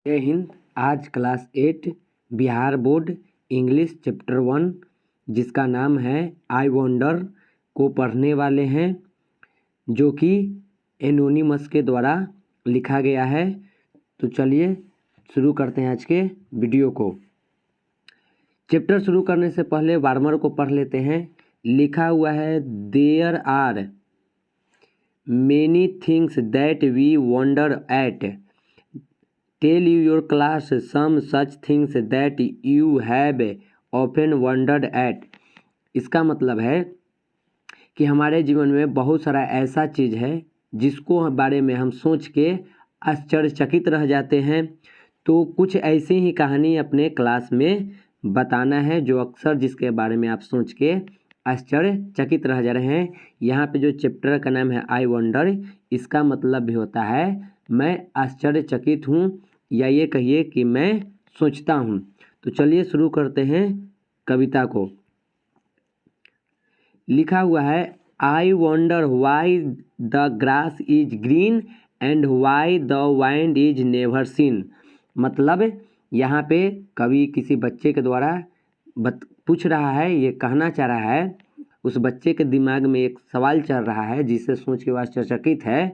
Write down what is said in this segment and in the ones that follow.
जय हिंद। आज class 8 Bihar board English chapter 1 जिसका नाम है आई वंडर को पढ़ने वाले हैं, जो कि एनोनिमस के द्वारा लिखा गया है। तो चलिए शुरू करते हैं आज के वीडियो को। चैप्टर शुरू करने से पहले वार्मर को पढ़ लेते हैं। लिखा हुआ है, there are many things that we wonder at. Tell your class some such things that you have often wondered at। इसका मतलब है कि हमारे जीवन में बहुत सारा ऐसा चीज़ है जिसको बारे में हम सोच के आश्चर्यचकित रह जाते हैं। तो कुछ ऐसी ही कहानी अपने क्लास में बताना है जो अक्सर जिसके बारे में आप सोच के आश्चर्यचकित रह जा रहे हैं। यहाँ पे जो चैप्टर का नाम है आई वंडर, इसका मतलब भी होता है मैं आश्चर्यचकित हूँ, या ये कहिए कि मैं सोचता हूँ। तो चलिए शुरू करते हैं कविता को। लिखा हुआ है, I wonder why the grass is green and why the wind is never scene. मतलब यहाँ पे कवि किसी बच्चे के द्वारा पूछ रहा है, ये कहना चाह रहा है, उस बच्चे के दिमाग में एक सवाल चल रहा है जिसे सोच के वह आश्चर्यचकित है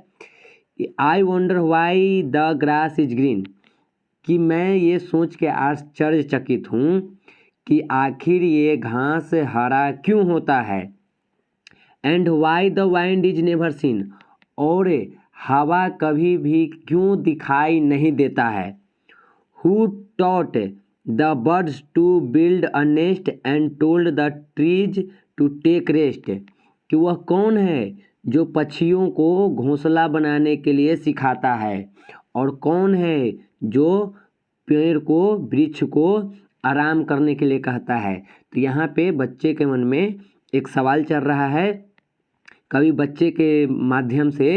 कि I wonder why the grass is green, कि मैं ये सोच के आश्चर्यचकित हूँ कि आखिर ये घास हरा क्यों होता है। And why the wind is never seen, और हवा कभी भी क्यों दिखाई नहीं देता है। Who taught the birds to build a nest and told the trees to take rest, कि वह कौन है जो पक्षियों को घोंसला बनाने के लिए सिखाता है, और कौन है जो पेड़ को, वृक्ष को आराम करने के लिए कहता है। तो यहाँ पे बच्चे के मन में एक सवाल चल रहा है। कवि बच्चे के माध्यम से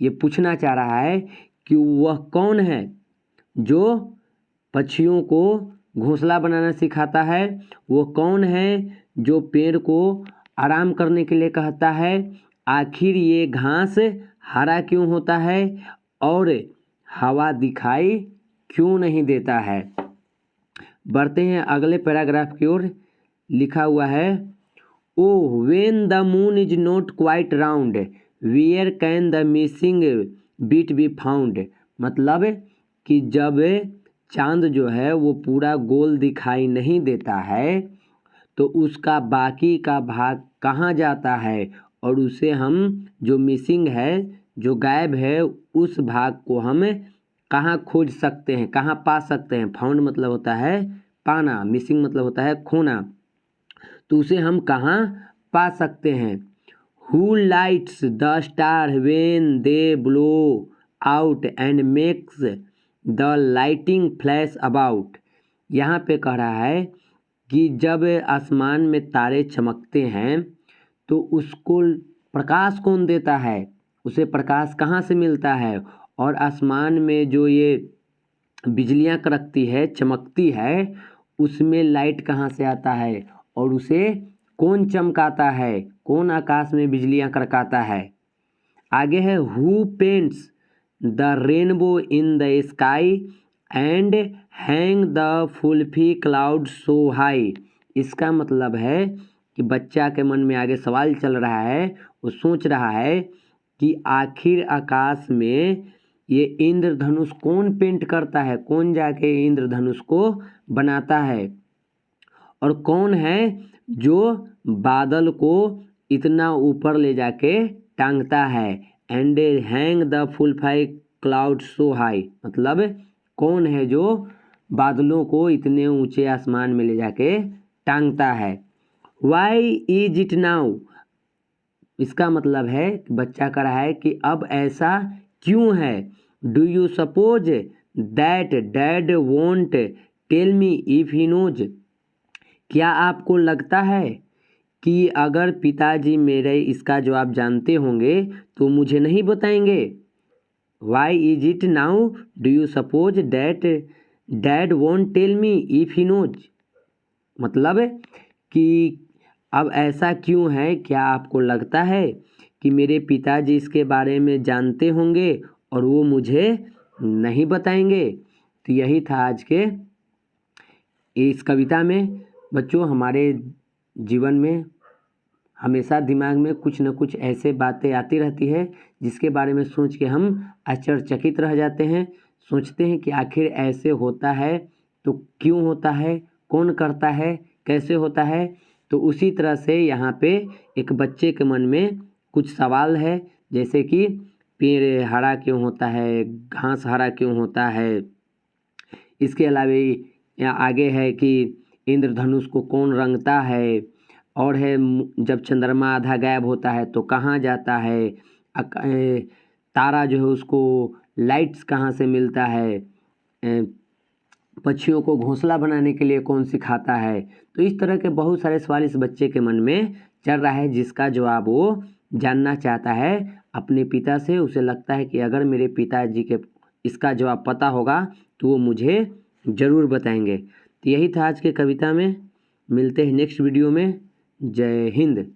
ये पूछना चाह रहा है कि वह कौन है जो पक्षियों को घोंसला बनाना सिखाता है, वो कौन है जो पेड़ को आराम करने के लिए कहता है, आखिर ये घास हरा क्यों होता है, और हवा दिखाई क्यों नहीं देता है। बढ़ते हैं अगले पैराग्राफ की ओर। लिखा हुआ है, oh when the moon is not quite round where can the missing bit be found. मतलब कि जब चांद जो है वो पूरा गोल दिखाई नहीं देता है तो उसका बाकी का भाग कहाँ जाता है, और उसे हम जो मिसिंग है, जो गायब है, उस भाग को हम कहाँ खोज सकते हैं, कहाँ पा सकते हैं। फाउंड मतलब होता है पाना, मिसिंग मतलब होता है खोना। तो उसे हम कहाँ पा सकते हैं। Who lights the star when they blow out and makes the lighting flash about. यहाँ पे कह रहा है कि जब आसमान में तारे चमकते हैं तो उसको प्रकाश कौन देता है, उसे प्रकाश कहाँ से मिलता है, और आसमान में जो ये बिजलियाँ कड़कती है, चमकती है, उसमें लाइट कहाँ से आता है, और उसे कौन चमकाता है, कौन आकाश में बिजलियाँ कड़काता है। आगे है, who paints the rainbow in the sky and hang the fluffy cloud so high. इसका मतलब है कि बच्चा के मन में आगे सवाल चल रहा है, वो सोच रहा है कि आखिर आकाश में ये इंद्रधनुष कौन पेंट करता है, कौन जाके इंद्रधनुष को बनाता है, और कौन है जो बादल को इतना ऊपर ले जाके टांगता है। And hang the fluffy cloud so high, मतलब कौन है जो बादलों को इतने ऊंचे आसमान में ले जाके टांगता है। वाई इज इट नाउ, इसका मतलब है बच्चा कह रहा है कि अब ऐसा क्यों है। Do you suppose that dad won't tell me if he knows, क्या आपको लगता है कि अगर पिताजी मेरे इसका जवाब जानते होंगे तो मुझे नहीं बताएंगे। Why is it now do you suppose that dad won't tell me if he knows, मतलब कि अब ऐसा क्यों है, क्या आपको लगता है कि मेरे पिताजी इसके बारे में जानते होंगे और वो मुझे नहीं बताएंगे। तो यही था आज के इस कविता में। बच्चों, हमारे जीवन में हमेशा दिमाग में कुछ न कुछ ऐसे बातें आती रहती है जिसके बारे में सोच के हम आश्चर्यचकित रह जाते हैं, सोचते हैं कि आखिर ऐसे होता है तो क्यों होता है, कौन करता है, कैसे होता है। तो उसी तरह से यहाँ पे एक बच्चे के मन में कुछ सवाल है, जैसे कि पेड़ हरा क्यों होता है, घास हरा क्यों होता है। इसके अलावा यहाँ आगे है कि इंद्रधनुष को कौन रंगता है, और है जब चंद्रमा आधा गायब होता है तो कहाँ जाता है, तारा जो है उसको लाइट्स कहाँ से मिलता है, पक्षियों को घोंसला बनाने के लिए कौन सिखाता है। तो इस तरह के बहुत सारे सवाल इस बच्चे के मन में चल रहा है, जिसका जवाब वो जानना चाहता है अपने पिता से। उसे लगता है कि अगर मेरे पिताजी के इसका जवाब पता होगा तो वो मुझे ज़रूर बताएंगे। तो यही था आज के कविता में। मिलते हैं नेक्स्ट वीडियो में। जय हिंद।